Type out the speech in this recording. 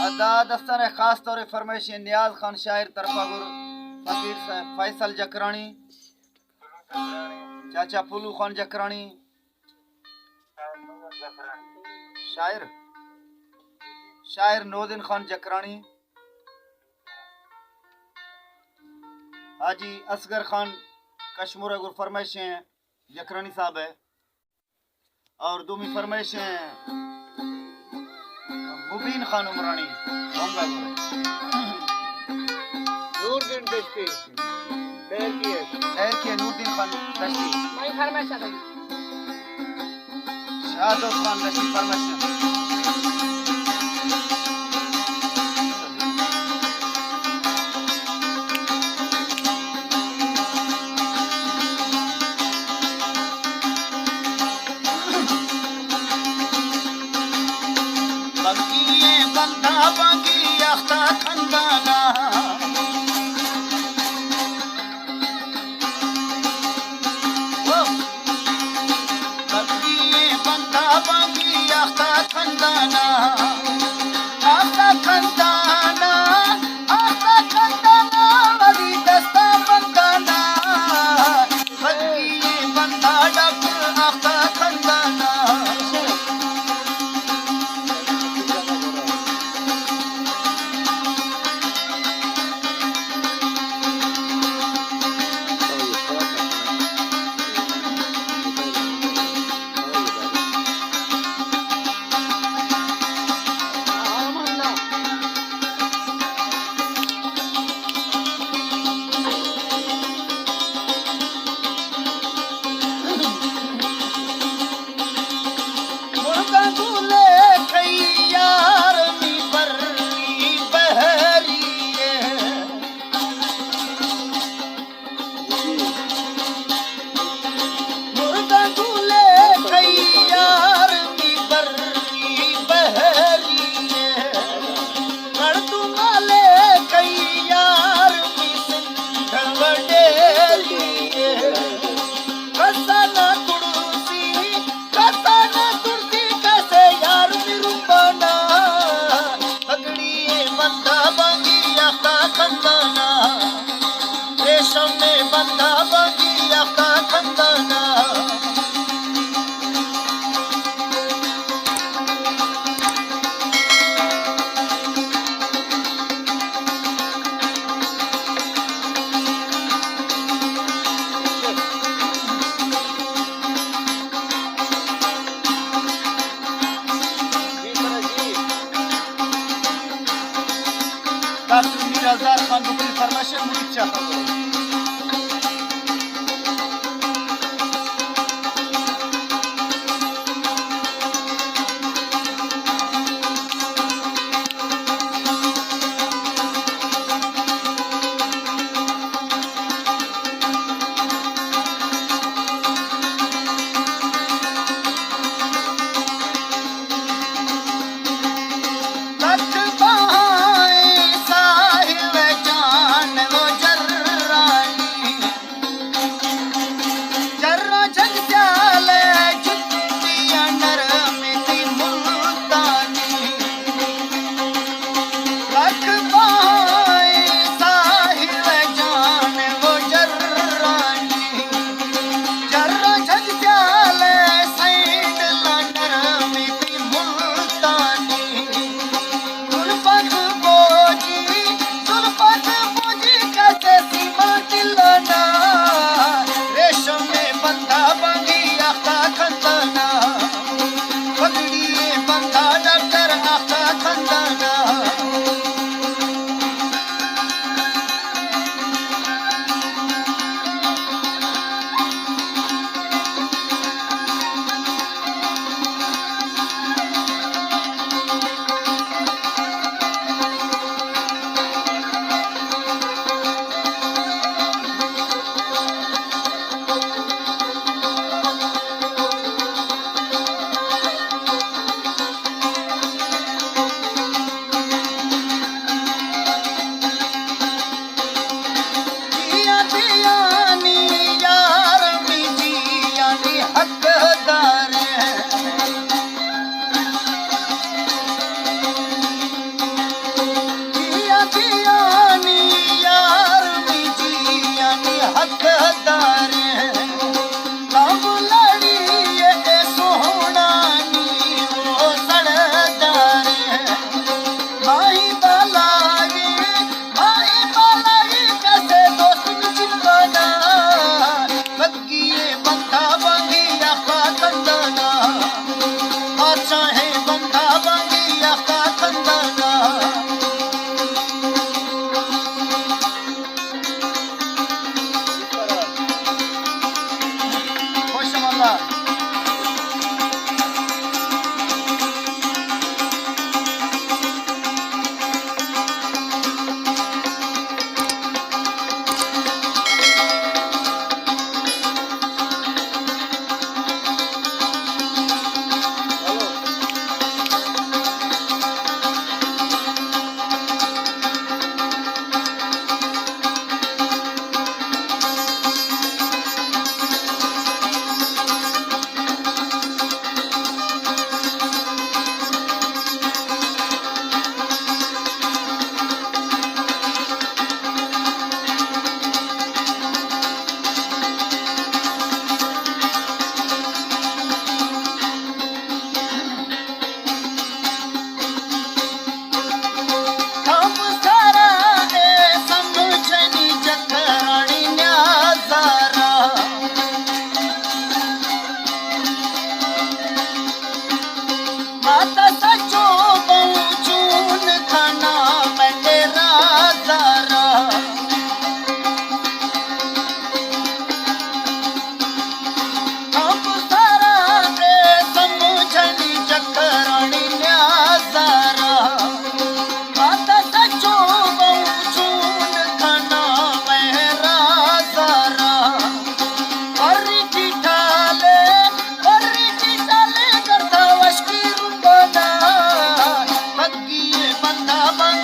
अदा दस्तान खास तौर फरमाइश नियाज खान शायर तरफागुर फकीर फैसल जकरानी चाचा पुलू खान जकरानी शायर शायर नौदिन खान जकरानी हाजी असगर खान कश्मीर गुर फरमाइश जकरानी साहब है और दूमी फरमाइश मुबीन खान उमरानी होंगा नूरदीन दश्ती पैर की है नूरदीन खान दश्ती मैं फरमाइश है शाहदोत खान दश्ती फरमाइश बंदा बाकी अख्ता खंदाना बंदा बाकी अख्ता खंदाना वरी दस्ता बंदाना बंदा डॉक्टर अख्ता खंदाना बंदा बाकी अख्ता खंदाना डॉक्टर मीर हजार खान बुकरी फरमाइश मुरीद चाहता हूँ साहिब जान वो जर्रा बाबा